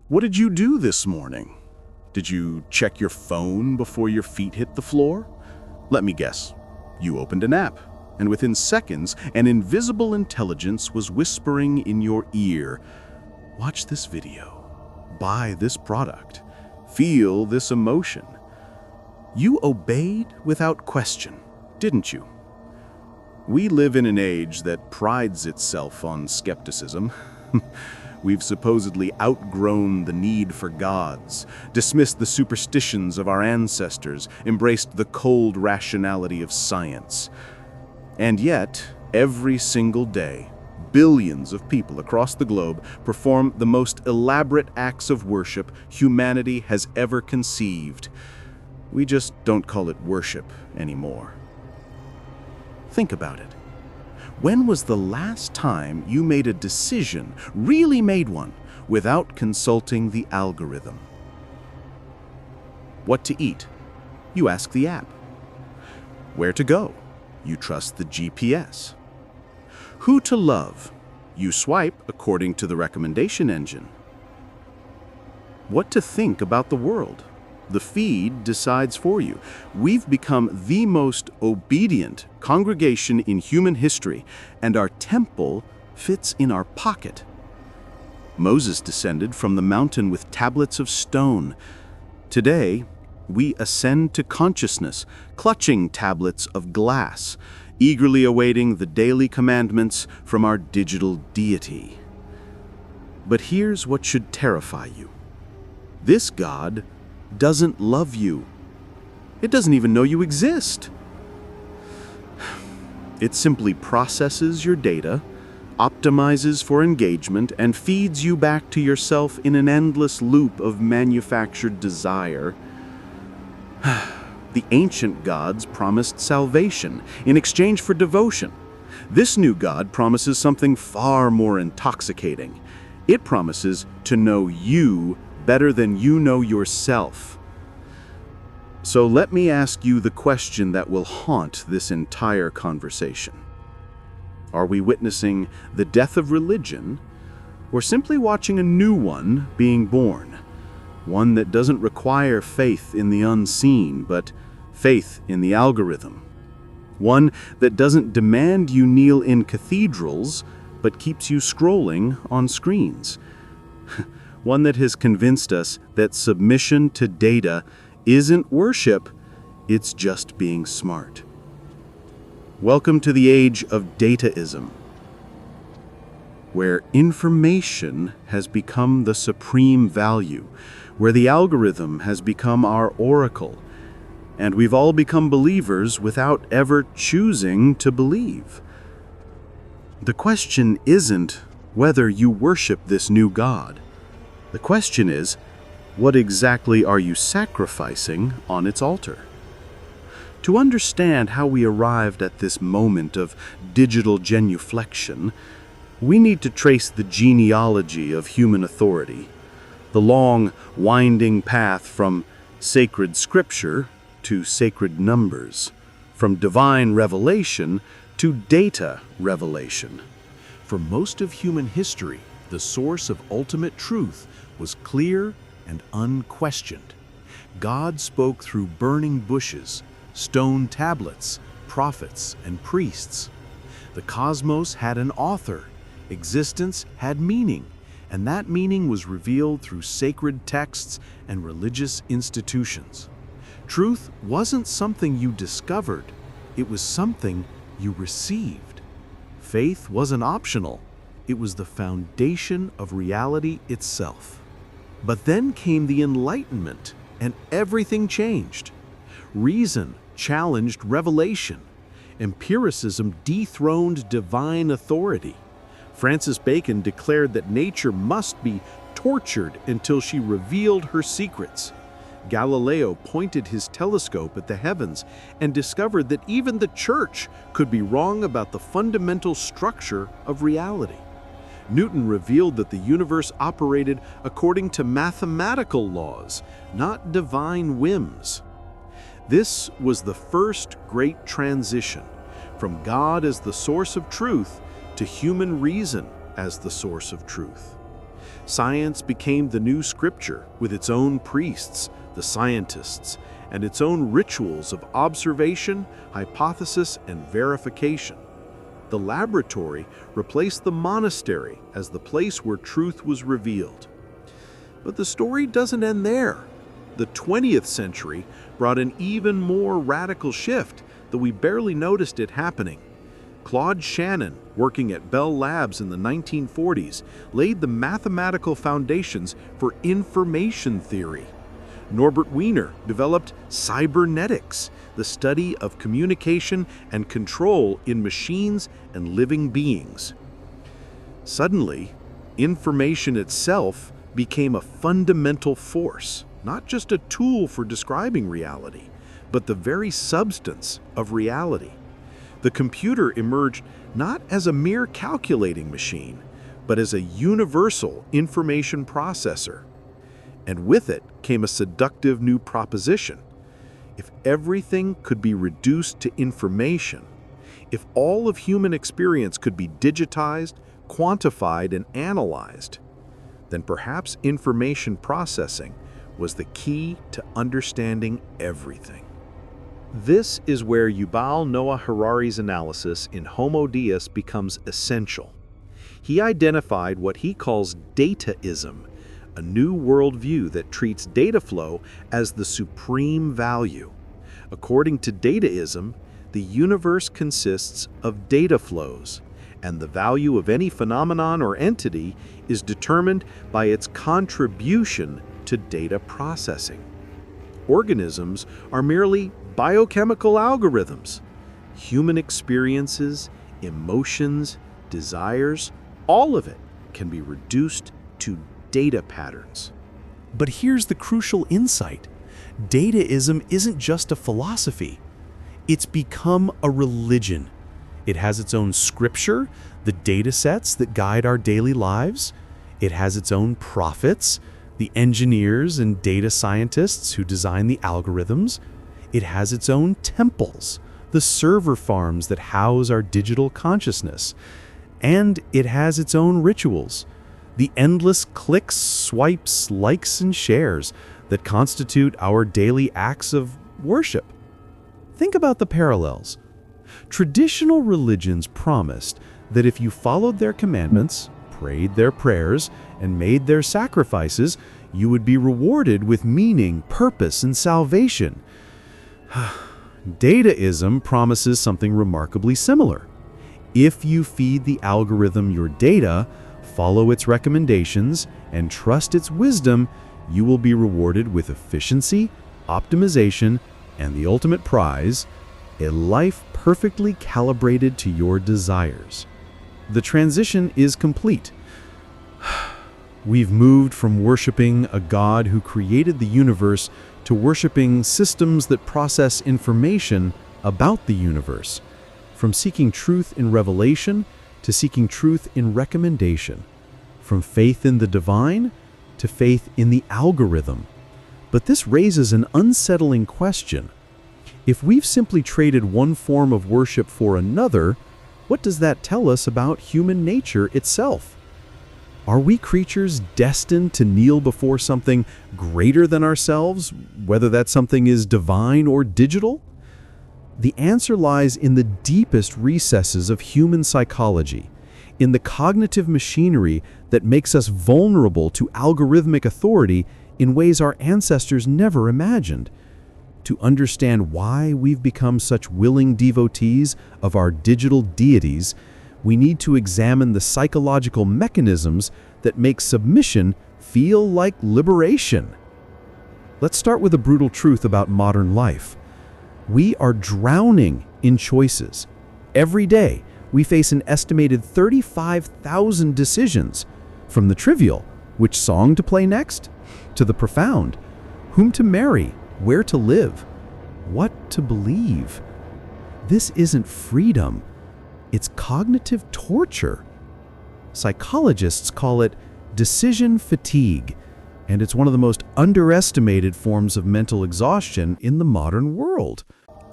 What did you do this morning? Did you check your phone before your feet hit the floor? Let me guess. You opened an app, and within seconds, an invisible intelligence was whispering in your ear, "Watch this video. Buy this product. Feel this emotion." You obeyed without question, didn't you? We live in an age that prides itself on skepticism. We've supposedly outgrown the need for gods, dismissed the superstitions of our ancestors, embraced the cold rationality of science. And yet, every single day, billions of people across the globe perform the most elaborate acts of worship humanity has ever conceived. We just don't call it worship anymore. Think about it. When was the last time you made a decision, really made one, without consulting the algorithm? What to eat? You ask the app. Where to go? You trust the GPS. Who to love? You swipe according to the recommendation engine. What to think about the world? The feed decides for you. We've become the most obedient congregation in human history, and our temple fits in our pocket. Moses descended from the mountain with tablets of stone. Today, we ascend to consciousness, clutching tablets of glass, eagerly awaiting the daily commandments from our digital deity. But here's what should terrify you. This God doesn't love you. It doesn't even know you exist. It simply processes your data, optimizes for engagement, and feeds you back to yourself in an endless loop of manufactured desire. The ancient gods promised salvation in exchange for devotion. This new God promises something far more intoxicating. It promises to know you better than you know yourself. So let me ask you the question that will haunt this entire conversation. Are we witnessing the death of religion, or simply watching a new one being born? One that doesn't require faith in the unseen, but faith in the algorithm. One that doesn't demand you kneel in cathedrals, but keeps you scrolling on screens. One that has convinced us that submission to data isn't worship, it's just being smart. Welcome to the age of Dataism, where information has become the supreme value, where the algorithm has become our oracle, and we've all become believers without ever choosing to believe. The question isn't whether you worship this new God. The question is, what exactly are you sacrificing on its altar? To understand how we arrived at this moment of digital genuflection, we need to trace the genealogy of human authority, the long, winding path from sacred scripture to sacred numbers, from divine revelation to data revelation. For most of human history, the source of ultimate truth was clear and unquestioned. God spoke through burning bushes, stone tablets, prophets, and priests. The cosmos had an author. Existence had meaning, and that meaning was revealed through sacred texts and religious institutions. Truth wasn't something you discovered, it was something you received. Faith wasn't optional, it was the foundation of reality itself. But then came the Enlightenment, and everything changed. Reason challenged revelation. Empiricism dethroned divine authority. Francis Bacon declared that nature must be tortured until she revealed her secrets. Galileo pointed his telescope at the heavens and discovered that even the church could be wrong about the fundamental structure of reality. Newton revealed that the universe operated according to mathematical laws, not divine whims. This was the first great transition, from God as the source of truth to human reason as the source of truth. Science became the new scripture with its own priests, the scientists, and its own rituals of observation, hypothesis, and verification. The laboratory replaced the monastery as the place where truth was revealed. But the story doesn't end there. The 20th century brought an even more radical shift that we barely noticed it happening. Claude Shannon, working at Bell Labs in the 1940s, laid the mathematical foundations for information theory. Norbert Wiener developed cybernetics, the study of communication and control in machines and living beings. Suddenly, information itself became a fundamental force, not just a tool for describing reality, but the very substance of reality. The computer emerged not as a mere calculating machine, but as a universal information processor. And with it came a seductive new proposition. If everything could be reduced to information, if all of human experience could be digitized, quantified, and analyzed, then perhaps information processing was the key to understanding everything. This is where Yuval Noah Harari's analysis in Homo Deus becomes essential. He identified what he calls Dataism, a new worldview that treats data flow as the supreme value. According to Dataism, the universe consists of data flows, and the value of any phenomenon or entity is determined by its contribution to data processing. Organisms are merely biochemical algorithms. Human experiences, emotions, desires, all of it can be reduced to data patterns. But here's the crucial insight. Dataism isn't just a philosophy. It's become a religion. It has its own scripture, the data sets that guide our daily lives. It has its own prophets, the engineers and data scientists who design the algorithms. It has its own temples, the server farms that house our digital consciousness. And it has its own rituals, the endless clicks, swipes, likes, and shares that constitute our daily acts of worship. Think about the parallels. Traditional religions promised that if you followed their commandments, prayed their prayers, and made their sacrifices, you would be rewarded with meaning, purpose, and salvation. Dataism promises something remarkably similar. If you feed the algorithm your data, follow its recommendations, and trust its wisdom, you will be rewarded with efficiency, optimization, and the ultimate prize, a life perfectly calibrated to your desires. The transition is complete. We've moved from worshiping a God who created the universe to worshiping systems that process information about the universe, from seeking truth in revelation to seeking truth in recommendation, from faith in the divine to faith in the algorithm. But this raises an unsettling question. If we've simply traded one form of worship for another, what does that tell us about human nature itself? Are we creatures destined to kneel before something greater than ourselves, whether that something is divine or digital? The answer lies in the deepest recesses of human psychology, in the cognitive machinery that makes us vulnerable to algorithmic authority in ways our ancestors never imagined. To understand why we've become such willing devotees of our digital deities, we need to examine the psychological mechanisms that make submission feel like liberation. Let's start with a brutal truth about modern life. We are drowning in choices. Every day, we face an estimated 35,000 decisions, from the trivial, which song to play next, to the profound, whom to marry, where to live, what to believe. This isn't freedom. It's cognitive torture. Psychologists call it decision fatigue, and it's one of the most underestimated forms of mental exhaustion in the modern world.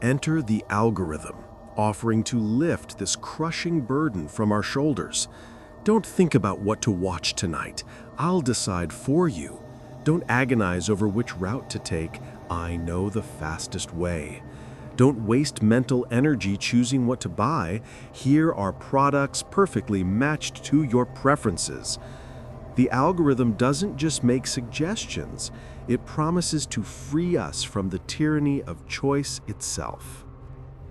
Enter the algorithm, offering to lift this crushing burden from our shoulders. Don't think about what to watch tonight. I'll decide for you. Don't agonize over which route to take. I know the fastest way. Don't waste mental energy choosing what to buy. Here are products perfectly matched to your preferences. The algorithm doesn't just make suggestions, it promises to free us from the tyranny of choice itself.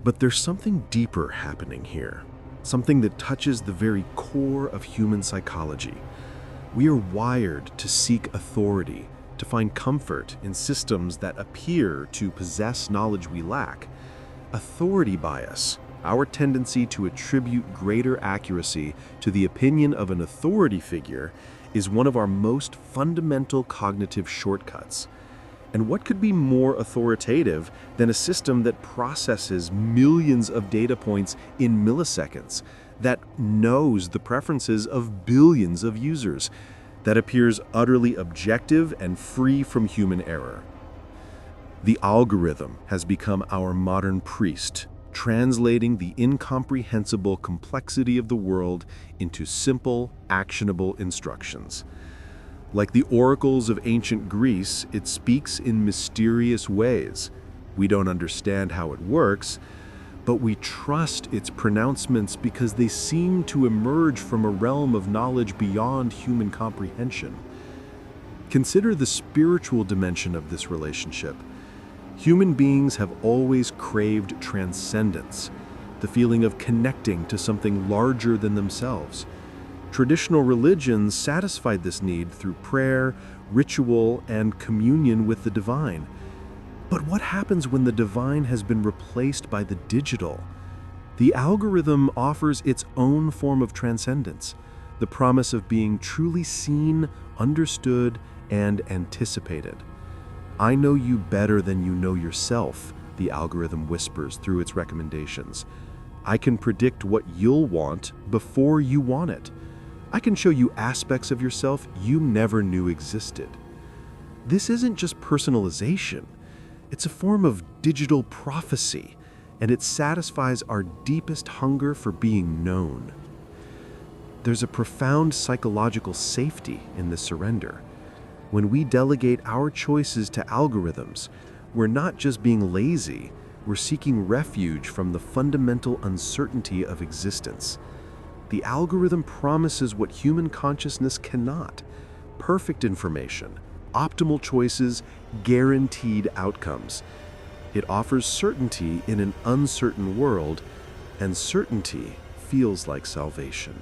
But there's something deeper happening here, something that touches the very core of human psychology. We are wired to seek authority, to find comfort in systems that appear to possess knowledge we lack. Authority bias, our tendency to attribute greater accuracy to the opinion of an authority figure, is one of our most fundamental cognitive shortcuts. And what could be more authoritative than a system that processes millions of data points in milliseconds, that knows the preferences of billions of users, that appears utterly objective and free from human error? The algorithm has become our modern priest, translating the incomprehensible complexity of the world into simple, actionable instructions. Like the oracles of ancient Greece, it speaks in mysterious ways. We don't understand how it works, but we trust its pronouncements because they seem to emerge from a realm of knowledge beyond human comprehension. Consider the spiritual dimension of this relationship. Human beings have always craved transcendence, the feeling of connecting to something larger than themselves. Traditional religions satisfied this need through prayer, ritual, and communion with the divine. But what happens when the divine has been replaced by the digital? The algorithm offers its own form of transcendence, the promise of being truly seen, understood, and anticipated. I know you better than you know yourself, the algorithm whispers through its recommendations. I can predict what you'll want before you want it. I can show you aspects of yourself you never knew existed. This isn't just personalization. It's a form of digital prophecy, and it satisfies our deepest hunger for being known. There's a profound psychological safety in this surrender. When we delegate our choices to algorithms, we're not just being lazy, we're seeking refuge from the fundamental uncertainty of existence. The algorithm promises what human consciousness cannot: perfect information, optimal choices, guaranteed outcomes. It offers certainty in an uncertain world, and certainty feels like salvation.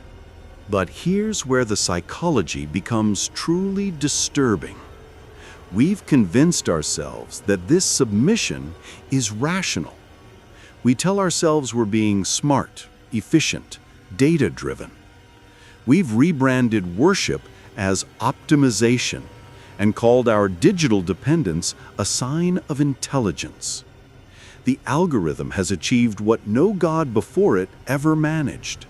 But here's where the psychology becomes truly disturbing. We've convinced ourselves that this submission is rational. We tell ourselves we're being smart, efficient, data-driven. We've rebranded worship as optimization and called our digital dependence a sign of intelligence. The algorithm has achieved what no god before it ever managed.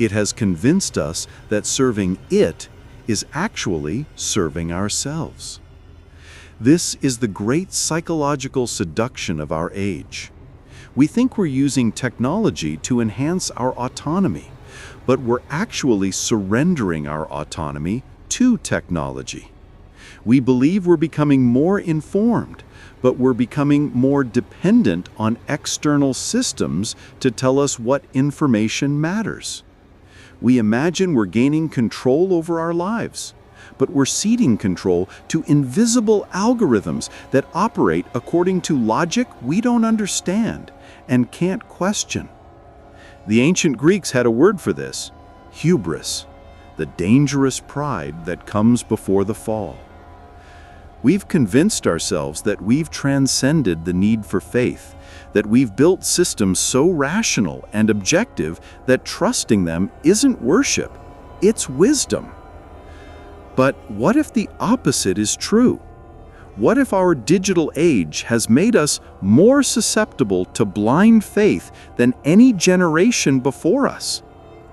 It has convinced us that serving it is actually serving ourselves. This is the great psychological seduction of our age. We think we're using technology to enhance our autonomy, but we're actually surrendering our autonomy to technology. We believe we're becoming more informed, but we're becoming more dependent on external systems to tell us what information matters. We imagine we're gaining control over our lives, but we're ceding control to invisible algorithms that operate according to logic we don't understand and can't question. The ancient Greeks had a word for this: hubris, the dangerous pride that comes before the fall. We've convinced ourselves that we've transcended the need for faith, that we've built systems so rational and objective that trusting them isn't worship, it's wisdom. But what if the opposite is true? What if our digital age has made us more susceptible to blind faith than any generation before us?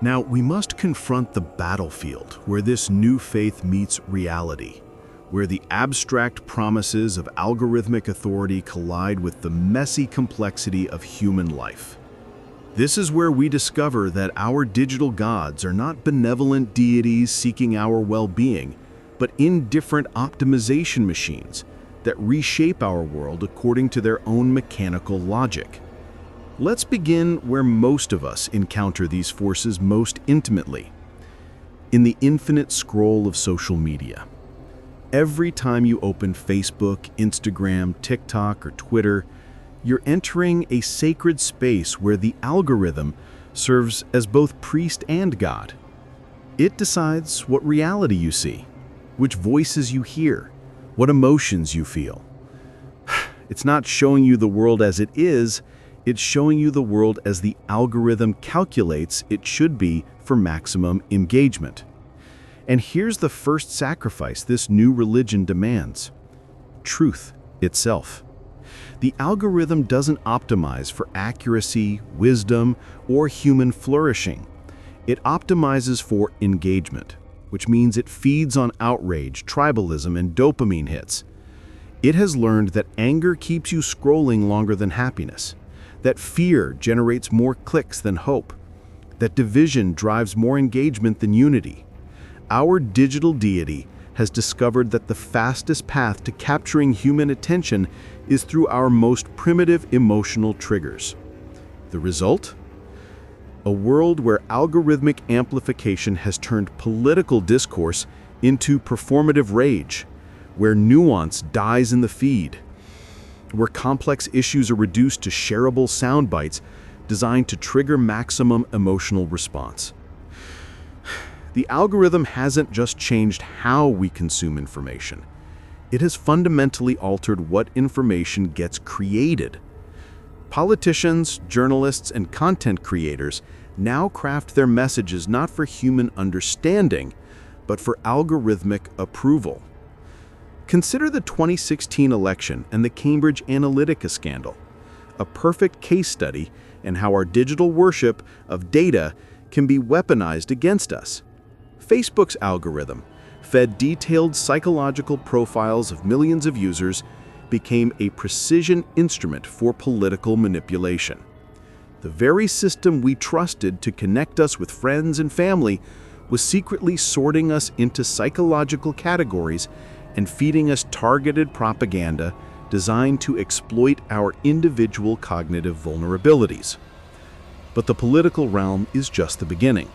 Now, we must confront the battlefield where this new faith meets reality, where the abstract promises of algorithmic authority collide with the messy complexity of human life. This is where we discover that our digital gods are not benevolent deities seeking our well-being, but indifferent optimization machines that reshape our world according to their own mechanical logic. Let's begin where most of us encounter these forces most intimately, in the infinite scroll of social media. Every time you open Facebook, Instagram, TikTok, or Twitter, you're entering a sacred space where the algorithm serves as both priest and god. It decides what reality you see, which voices you hear, what emotions you feel. It's not showing you the world as it is, it's showing you the world as the algorithm calculates it should be for maximum engagement. And here's the first sacrifice this new religion demands: truth itself. The algorithm doesn't optimize for accuracy, wisdom, or human flourishing. It optimizes for engagement, which means it feeds on outrage, tribalism, and dopamine hits. It has learned that anger keeps you scrolling longer than happiness, that fear generates more clicks than hope, that division drives more engagement than unity. Our digital deity has discovered that the fastest path to capturing human attention is through our most primitive emotional triggers. The result? A world where algorithmic amplification has turned political discourse into performative rage, where nuance dies in the feed, where complex issues are reduced to shareable sound bites designed to trigger maximum emotional response. The algorithm hasn't just changed how we consume information. It has fundamentally altered what information gets created. Politicians, journalists, and content creators now craft their messages not for human understanding, but for algorithmic approval. Consider the 2016 election and the Cambridge Analytica scandal, a perfect case study in how our digital worship of data can be weaponized against us. Facebook's algorithm, fed detailed psychological profiles of millions of users, became a precision instrument for political manipulation. The very system we trusted to connect us with friends and family was secretly sorting us into psychological categories and feeding us targeted propaganda designed to exploit our individual cognitive vulnerabilities. But the political realm is just the beginning.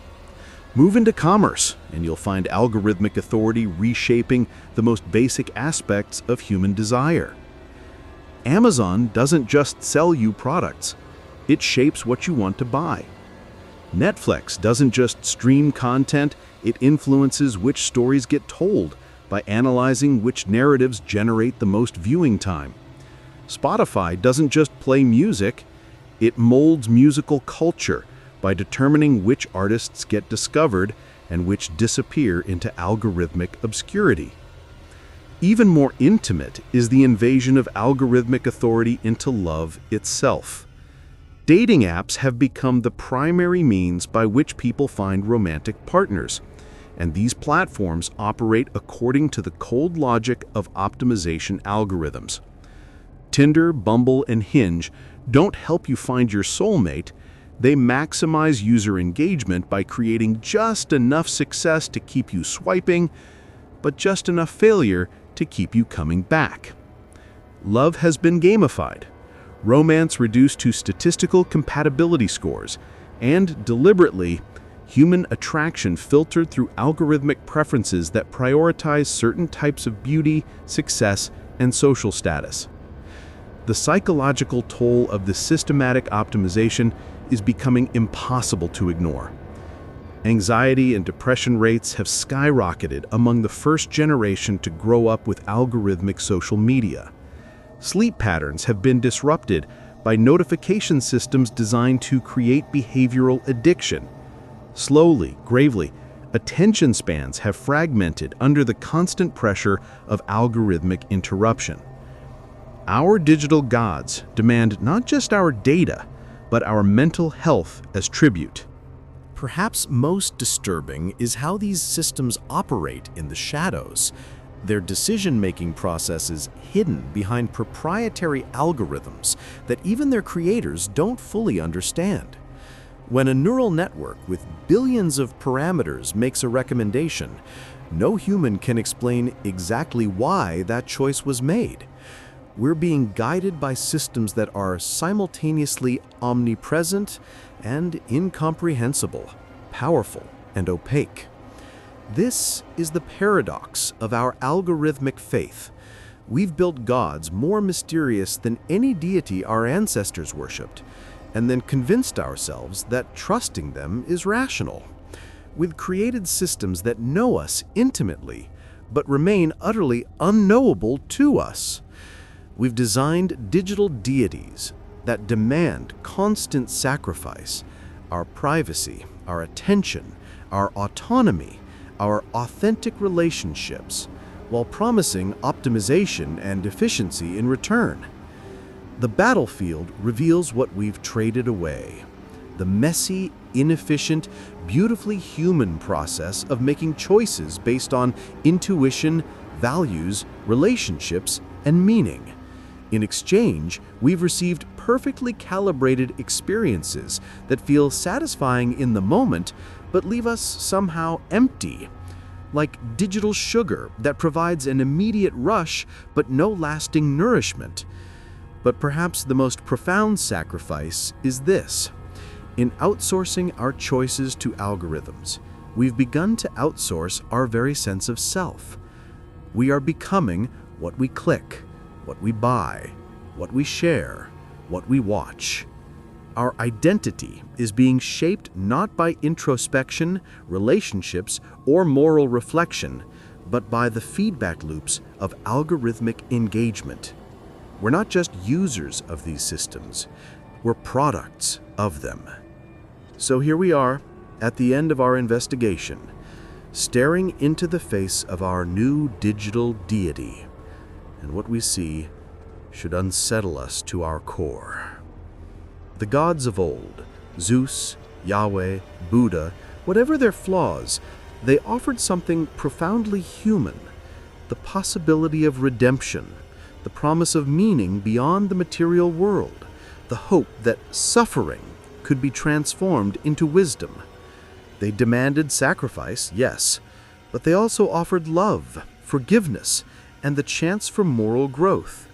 Move into commerce, and you'll find algorithmic authority reshaping the most basic aspects of human desire. Amazon doesn't just sell you products, it shapes what you want to buy. Netflix doesn't just stream content, it influences which stories get told by analyzing which narratives generate the most viewing time. Spotify doesn't just play music, it molds musical culture by determining which artists get discovered and which disappear into algorithmic obscurity. Even more intimate is the invasion of algorithmic authority into love itself. Dating apps have become the primary means by which people find romantic partners, and these platforms operate according to the cold logic of optimization algorithms. Tinder, Bumble, and Hinge don't help you find your soulmate. They maximize user engagement by creating just enough success to keep you swiping, but just enough failure to keep you coming back. Love has been gamified, romance reduced to statistical compatibility scores, and deliberately, human attraction filtered through algorithmic preferences that prioritize certain types of beauty, success, and social status. The psychological toll of this systematic optimization is becoming impossible to ignore. Anxiety and depression rates have skyrocketed among the first generation to grow up with algorithmic social media. Sleep patterns have been disrupted by notification systems designed to create behavioral addiction. Slowly, gravely, attention spans have fragmented under the constant pressure of algorithmic interruption. Our digital gods demand not just our data, but our mental health as tribute. Perhaps most disturbing is how these systems operate in the shadows, their decision-making processes hidden behind proprietary algorithms that even their creators don't fully understand. When a neural network with billions of parameters makes a recommendation, no human can explain exactly why that choice was made. We're being guided by systems that are simultaneously omnipresent and incomprehensible, powerful and opaque. This is the paradox of our algorithmic faith. We've built gods more mysterious than any deity our ancestors worshipped, and then convinced ourselves that trusting them is rational. We've created systems that know us intimately, but remain utterly unknowable to us. We've designed digital deities that demand constant sacrifice, our privacy, our attention, our autonomy, our authentic relationships, while promising optimization and efficiency in return. The battlefield reveals what we've traded away: the messy, inefficient, beautifully human process of making choices based on intuition, values, relationships, and meaning. In exchange, we've received perfectly calibrated experiences that feel satisfying in the moment, but leave us somehow empty. Like digital sugar that provides an immediate rush but no lasting nourishment. But perhaps the most profound sacrifice is this. In outsourcing our choices to algorithms, we've begun to outsource our very sense of self. We are becoming what we click, what we buy, what we share, what we watch. Our identity is being shaped not by introspection, relationships, or moral reflection, but by the feedback loops of algorithmic engagement. We're not just users of these systems, we're products of them. So here we are, at the end of our investigation, staring into the face of our new digital deity. And what we see should unsettle us to our core. The gods of old, Zeus, Yahweh, Buddha, whatever their flaws, they offered something profoundly human: the possibility of redemption, the promise of meaning beyond the material world, the hope that suffering could be transformed into wisdom. They demanded sacrifice, yes, but they also offered love, forgiveness, and the chance for moral growth.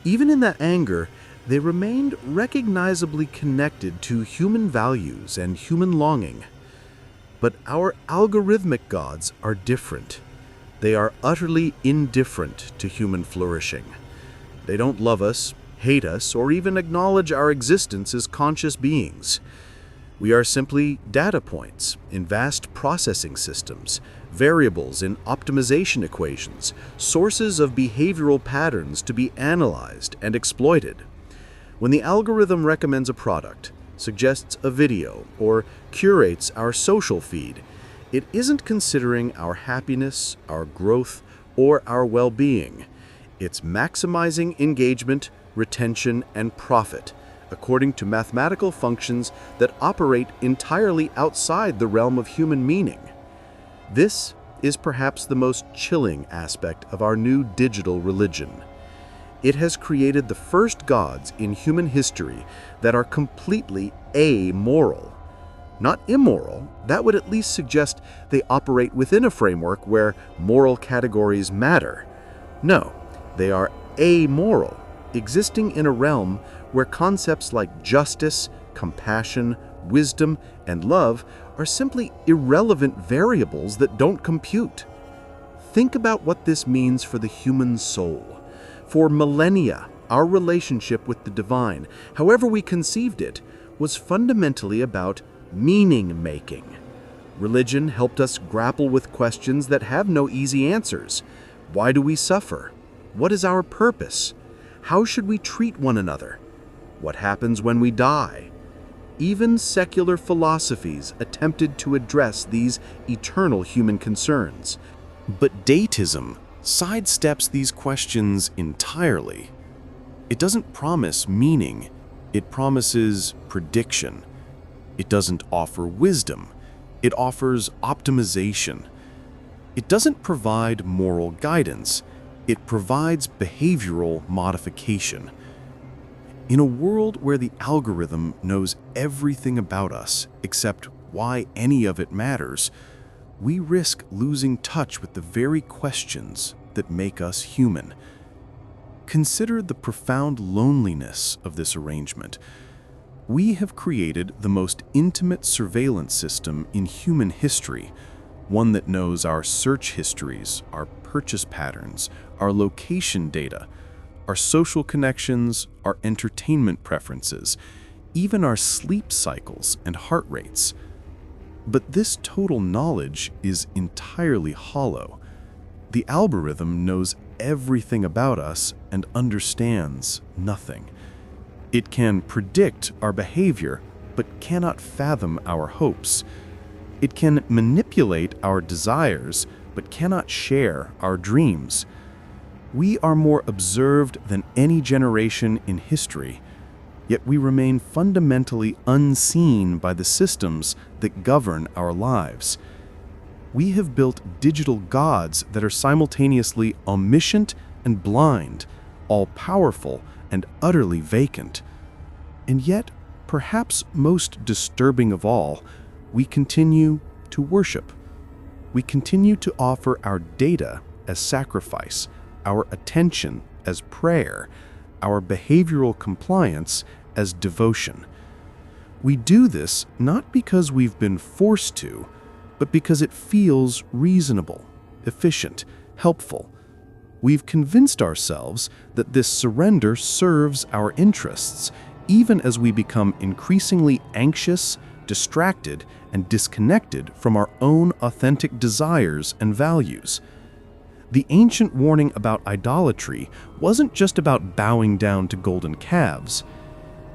Even in that anger, they remained recognizably connected to human values and human longing. But our algorithmic gods are different. They are utterly indifferent to human flourishing. They don't love us, hate us, or even acknowledge our existence as conscious beings. We are simply data points in vast processing systems, variables in optimization equations, sources of behavioral patterns to be analyzed and exploited. When the algorithm recommends a product, suggests a video, or curates our social feed, it isn't considering our happiness, our growth, or our well-being. It's maximizing engagement, retention, and profit, according to mathematical functions that operate entirely outside the realm of human meaning. This is perhaps the most chilling aspect of our new digital religion. It has created the first gods in human history that are completely amoral. Not immoral, that would at least suggest they operate within a framework where moral categories matter. No, they are amoral, existing in a realm where concepts like justice, compassion, wisdom, and love are simply irrelevant variables that don't compute. Think about what this means for the human soul. For millennia, our relationship with the divine, however we conceived it, was fundamentally about meaning-making. Religion helped us grapple with questions that have no easy answers. Why do we suffer? What is our purpose? How should we treat one another? What happens when we die? Even secular philosophies attempted to address these eternal human concerns. But Dataism sidesteps these questions entirely. It doesn't promise meaning, it promises prediction. It doesn't offer wisdom, it offers optimization. It doesn't provide moral guidance, it provides behavioral modification. In a world where the algorithm knows everything about us except why any of it matters, we risk losing touch with the very questions that make us human. Consider the profound loneliness of this arrangement. We have created the most intimate surveillance system in human history, one that knows our search histories, our purchase patterns, our location data, our social connections, our entertainment preferences, even our sleep cycles and heart rates. But this total knowledge is entirely hollow. The algorithm knows everything about us and understands nothing. It can predict our behavior, but cannot fathom our hopes. It can manipulate our desires, but cannot share our dreams. We are more observed than any generation in history, yet we remain fundamentally unseen by the systems that govern our lives. We have built digital gods that are simultaneously omniscient and blind, all-powerful and utterly vacant. And yet, perhaps most disturbing of all, we continue to worship. We continue to offer our data as sacrifice, our attention as prayer, our behavioral compliance as devotion. We do this not because we've been forced to, but because it feels reasonable, efficient, helpful. We've convinced ourselves that this surrender serves our interests, even as we become increasingly anxious, distracted, and disconnected from our own authentic desires and values. The ancient warning about idolatry wasn't just about bowing down to golden calves.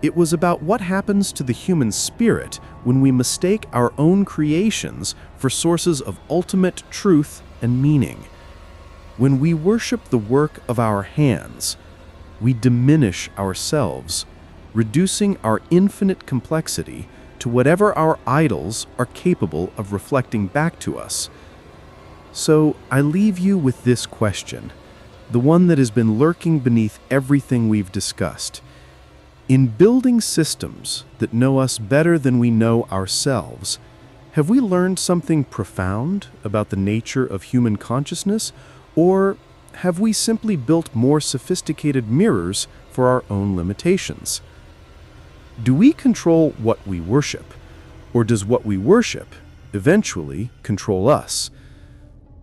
It was about what happens to the human spirit when we mistake our own creations for sources of ultimate truth and meaning. When we worship the work of our hands, we diminish ourselves, reducing our infinite complexity to whatever our idols are capable of reflecting back to us. So I leave you with this question, the one that has been lurking beneath everything we've discussed. In building systems that know us better than we know ourselves, have we learned something profound about the nature of human consciousness, or have we simply built more sophisticated mirrors for our own limitations? Do we control what we worship, or does what we worship eventually control us?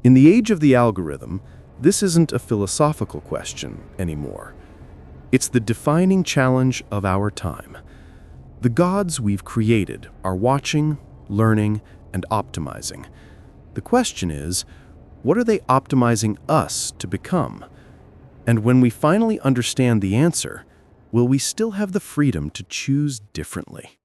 In the age of the algorithm, this isn't a philosophical question anymore. It's the defining challenge of our time. The gods we've created are watching, learning, and optimizing. The question is, what are they optimizing us to become? And when we finally understand the answer, will we still have the freedom to choose differently?